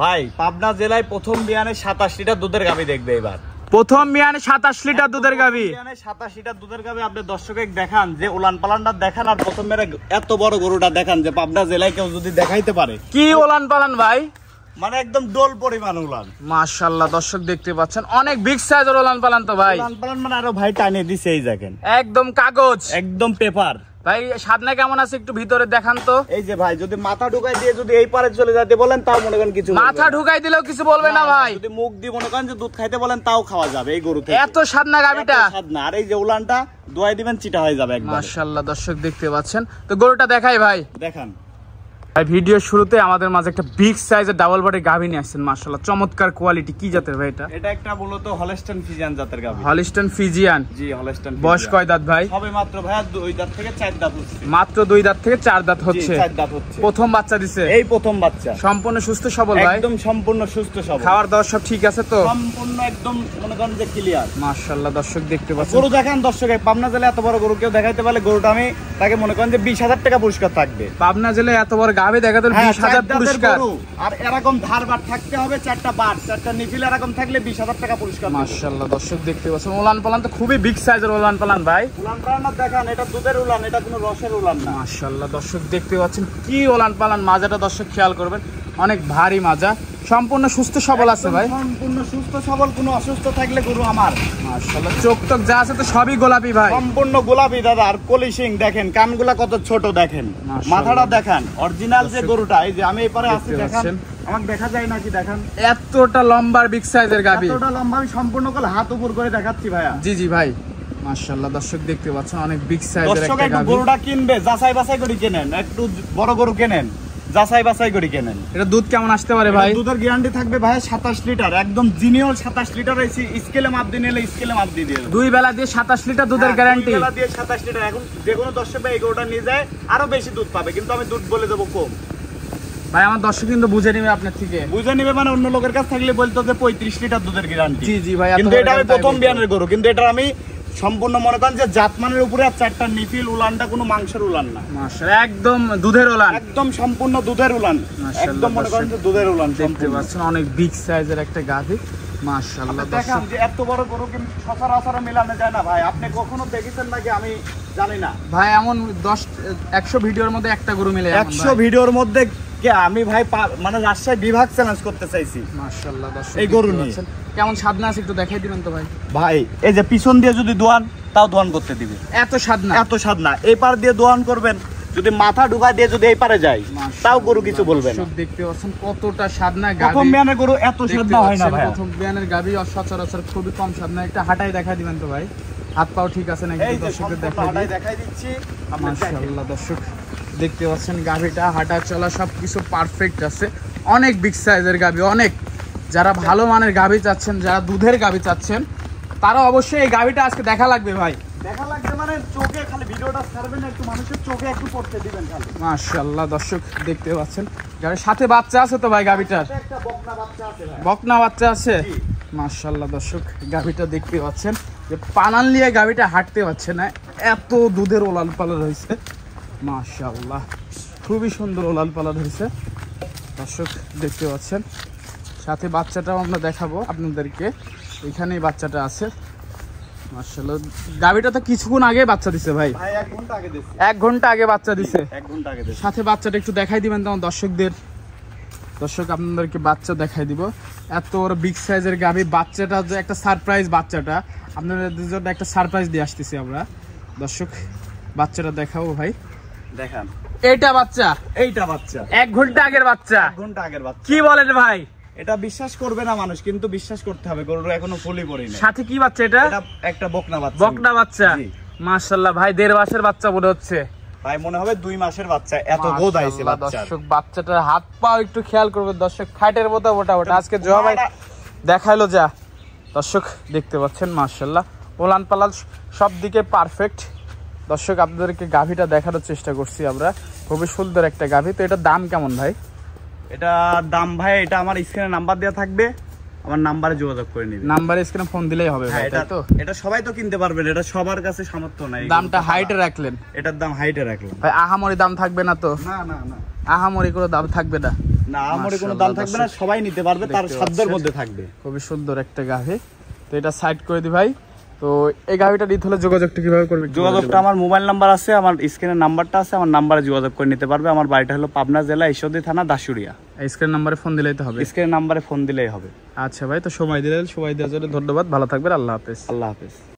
ভাই পাবনা জেলায় প্রথম বিয়ানে 27 লিটার দুধের গাভী দেখবে এবার। প্রথম বিয়ানে 27 লিটার দুধের গাভী। 27 লিটার দুধের গাভী আপনি দর্শকে দেখান, যে উলান পালানটা দেখান, আর প্রথম মেরে এত বড় গরুটা দেখান, যে পাবনা জেলায় কেউ যদি দেখাইতে পারে। কি উলান পালান ভাই, মানে একদম ডোল পরিমাণ উলান। মাশাআল্লাহ দর্শক দেখতে পাচ্ছেন অনেক বিগ সাইজের উলান পালান তো ভাই। উলান পালান মানে আরো ভাই টানে দিছে, এই দেখেন একদম কাগজ, একদম পেপার। ভাই সাদনা কেমন আছে একটু ভিতরে দেখান তো। এই যে ভাই যদি মাথা ঢুকাই দিয়ে যদি এই পারে চলে যেতে বলেন তাও মনে করেন কিছু, মাথা ঢুকাই দিলেও কিছু বলবে না ভাই। যদি মুখ দিয়ে মনে করেন যে দুধ খাইতে বলেন তাও খাওয়া যাবে এই গরু থেকে। এত সাদনা গাভীটা, সাদনা। আর এই যে উলানটা দোয়াই দিবেন চিটা হয়ে যাবে একবার। মাশাআল্লাহ দর্শক দেখতে পাচ্ছেন। তো গরুটা দেখাই ভাই, দেখান ভাই। ভিডিও শুরুতে আমাদের মাঝে একটা বিগ সাইজের ডাবল বডির গাভী নিয়ে আসছেন, মাশাআল্লাহ চমৎকার কোয়ালিটি। কি জাতের ভাই এটা? এটা একটা মূলত হলস্টাইন ফ্রিজিয়ান জাতের গাভী। হলস্টাইন ফ্রিজিয়ান, জি হলস্টাইন। বয়স কয় দাঁত ভাই? সবে মাত্র ভাই 2 দাঁত থেকে 4 দাঁত হচ্ছে। মাত্র 2 দাঁত থেকে 4 দাঁত হচ্ছে। 4 দাঁত হচ্ছে। প্রথম বাচ্চা দিছে, এই প্রথম বাচ্চা। সম্পূর্ণ সুস্থ সবল ভাই? একদম সম্পূর্ণ সুস্থ সবল। খাওয়ার দাওয়ার সব ঠিক আছে তো? সম্পূর্ণ একদম মনে করেন যে ক্লিয়ার। মাশাআল্লাহ দর্শক দেখতে পাচ্ছেন। গরু দেখান দর্শক, পাবনা জেলায় এত বড় গরু কেউ দেখাইতে পারলে গরুটা আমি তাকে মনে করেন যে 20,000 টাকা পুরস্কার থাকবে। পাবনা জেলায় এত বড় গাভী দেখাতে 20,000 পুরস্কার। আর এরকম ধারবার থাকতে হবে, 4টা বার 4টা নিফিল এরকম থাকলে 20,000 টাকা পুরস্কার। মাশাআল্লাহ দর্শক দেখতে পাচ্ছেন উলান পালান তো খুবই বিগ সাইজের উলান পালান ভাই। উলান পালান দেখান, এটা দুধের উলান, এটা কোনো রসের উলান না। মাশাআল্লাহ দর্শক দেখতে পাচ্ছেন কি উলান পালান। মাজাটা দর্শক খেয়াল করবেন, অনেক ভারী মাজা। সম্পূর্ণ সুস্থ সবল আছে ভাই? সম্পূর্ণ সুস্থ সবল, কোনো অসুস্থ থাকলে গরু আমার। মাশাআল্লাহ চোখ টক যা আছে তো সবই গোলাপি ভাই। সম্পূর্ণ গোলাপি দাদা। আর পলিশিং দেখেন, কানগুলা কত ছোট দেখেন, মাথাটা দেখান। অরিজিনাল যে গরুটা, এই যে আমি এপারে আছি দেখেন, আমাকে দেখা যায় নাকি দেখেন, এতটা লম্বা বিগ সাইজের গাভী। এতটা লম্বা আমি সম্পূর্ণ করে হাত উপর করে দেখাচ্ছি ভাইয়া। জি জি ভাই মাশাআল্লাহ দর্শক দেখতে পাচ্ছেন অনেক বিগ সাইজের একটা গাভী। গরুটা কিনবে যাচাই বাছাই করে কেনেন, একটু বড় গরু কেনেন, যাচাই বাছাই করে কেনেন। এটা দুধ কেমন আসতে পারে ভাই? দুধের গ্যারান্টি থাকবে ভাই 27 লিটার, একদম জিনিয়র 27 লিটার। স্কেলে মাপ দিয়ে নিলে স্কেলে মাপ দিয়ে দিবে। 2 বেলা দিয়ে 27 লিটার দুধের গ্যারান্টি। 2 বেলা দিয়ে 27 লিটার। এখন যে কোনো দর্শক ভাই এই গরুটা নিয়ে যায় আরো বেশি দুধ পাবে, কিন্তু আমি দুধ বলে দেবো কম। ভাই আমার দর্শক কিন্তু বুঝে নেবে আপনার থেকে। বুঝে নেবে মানে অন্য লোকের কাছ থাকলে বলতো যে 35 লিটার দুধের গ্যারান্টি। জি জি ভাই, কিন্তু এটা আমি প্রথম বিয়ানের গরু, কিন্তু এটা আমি সম্পূর্ণ মনে করেন যে জাতমানের উপরে। আর 4টা নিফিল উলানটা কোনো মাংসের উলান না, মাশাআল্লাহ একদম দুধের উলান, একদম সম্পূর্ণ দুধের উলান, একদম মনে করেন যে দুধের উলান। দেখতে পাচ্ছেন অনেক বিগ সাইজের একটা গাভী। মাশাআল্লাহ দেখেন যে এত বড় গরু কিন্তু সচরাচর মেলানো যায় না ভাই। আপনি কখনো দেখেছেন নাকি আমি জানি না ভাই। এমন 100 ভিডিওর মধ্যে একটা গরু মিলে 100 ভিডিওর মধ্যে আমি ভাই মানে রাজশাহী বিভাগ চ্যালেঞ্জ করতে চাইছি। মাশাআল্লাহ দর্শক এই গরু নিয়ে কেমন সাদনা আছে একটু দেখাই দিবেন তো ভাই। ভাই এই যে পিছন দিয়ে যদি দোয়ান তাও দোয়ান করতে দিবে, এত সাদনা, এত সাদনা। এই পার দিয়ে দোয়ান করবেন, যদি মাথা ঢুকায় দিয়ে যদি এই পারে যায় তাও গরু কিছু বলবে না। দেখতে পাচ্ছেন কতটা সাদনা গাভী। প্রথম বিয়ানের গরু এত সাদনা হয় না ভাই। প্রথম বিয়ানের গাভী সচরাচর খুবই কম সাদনা। একটা হাঁটাই দেখা দিবেন তো ভাই, হাত পাও ঠিক আছে নাকি দর্শকদের দেখাই দিচ্ছি। মাশাআল্লাহ দর্শক দেখতে পাচ্ছেন গাভীটা হাঁটা চলা সবকিছু পারফেক্ট আছে। অনেক বিগ সাইজের গাভী, অনেক। যারা ভালো মানের গাভী চাচ্ছেন, যারা দুধের গাভী চাচ্ছেন, তারা অবশ্যই এই গাভীটা আজকে দেখা লাগবে ভাই। দেখা লাগবে মানে চোখে খালি ভিডিওটা ছাড়বেন, একটু মানুষের চোখে একটু পড়তে দিবেন খালি। মাশাআল্লাহ দর্শক দেখতে পাচ্ছেন গাভীর সাথে বাচ্চা আছে তো ভাই? গাভীটার একটা বকনা বাচ্চা আছে ভাই। বকনা বাচ্চা আছে। মাশাআল্লাহ দর্শক গাভীটা দেখতে পাচ্ছেন যে পানান নিয়ে গাভীটা হাঁটতে পারছে না, এত দুধের ওলাল পালার হয়েছে। মাশাআল্লাহ খুবই সুন্দর ওলাল পালার হয়েছে দর্শক দেখতে পাচ্ছেন। সাথে বাচ্চাটাও আমরা দেখাবো আপনাদেরকে, এখানেই বাচ্চাটা আছে। মাশাআল্লাহ গাভীটা তো কিছুক্ষণ আগে বাচ্চা দিছে ভাই। 1 ঘন্টা আগে দিছে। 1 ঘন্টা আগে বাচ্চা দিছে। 1 ঘন্টা আগে দিছে। সাথে বাচ্চাটা একটু দেখাই দিবেন তো দর্শকদের। দর্শক আপনাদেরকে বাচ্চা দেখাই দিব। এত বড় বিগ সাইজের গাভী, বাচ্চাটা যে একটা সারপ্রাইজ। বাচ্চাটা আপনাদের জন্য একটা সারপ্রাইজ দিয়ে আসতেছি আমরা দর্শক। বাচ্চাটা দেখাবো ভাই, দেখান। এইটা বাচ্চা, এইটা বাচ্চা 1 ঘন্টা আগের বাচ্চা। 1 ঘন্টা আগের বাচ্চা। কি বলেন ভাই? এটা বিশ্বাস করবে না মানুষ, কিন্তু বিশ্বাস করতে হবে। গরুর এখনো ফুলি পড়েনি। সাথে কি বাচ্চা এটা? এটা একটা বকনা বাচ্চা। বকনা বাচ্চা। মাশাআল্লাহ ভাই 1.5 মাসের বাচ্চা মনে হচ্ছে ভাই, মনে হবে 2 মাসের বাচ্চা। এত গোদ আইছে বাচ্চা। দর্শক বাচ্চাটার হাত পা একটু খেয়াল করবেন দর্শক, খাটের মতো ওটা আজকে জোয়া ভাই দেখাইলো যা। দর্শক দেখতে পাচ্ছেন মাশাআল্লাহ ওলান পালান সব দিকে পারফেক্ট। দর্শক আপনাদেরকে গাভীটা দেখানোর চেষ্টা করছি আমরা, খুবই সুন্দর একটা গাভী। তো এটার দাম কেমন ভাই? এটা দাম ভাই, এটা আমার স্ক্রিনে নাম্বার দেওয়া থাকবে, আমার নাম্বারে যোগাযোগ করে নিবেন। নাম্বারে স্ক্রিনে ফোন দিলেই হবে ভাই, তাই তো? এটা সবাই তো কিনতে পারবেন, এটা সবার কাছে সামর্থ্য নাই। দামটা হাইটে রাখলেন? এটার দাম হাইটে রাখলাম ভাই। আহামরি দাম থাকবে না তো? না না না, আহামরি কোনো দাম থাকবে না। না আমরে কোনো দাম থাকবে না, সবাই নিতে পারবে, তার সাধ্যের মধ্যে থাকবে। খুবই সুন্দর একটা গাভী। তো এটা সাইড করে দি ভাই। তো এই গাভীটা নিতে হলে যোগাযোগটা কিভাবে করবে? যোগাযোগটা আমার মোবাইল নাম্বার আছে, আমার স্ক্রিনের নাম্বারটা আছে, আমার নাম্বারে যোগাযোগ করে নিতে পারবে। আমার বাড়িটা হলো পাবনা জেলা ঈশ্বরদী থানা দাসুরিয়া। স্ক্রিন নাম্বারে ফোন দিলেই তো হবে? স্ক্রিনের নাম্বারে ফোন দিলেই হবে। আচ্ছা ভাই, তো সময় দিলেন, সময় দেওয়ার জন্য ধন্যবাদ। ভালো থাকবেন, আল্লাহ হাফেজ। আল্লাহ হাফেজ।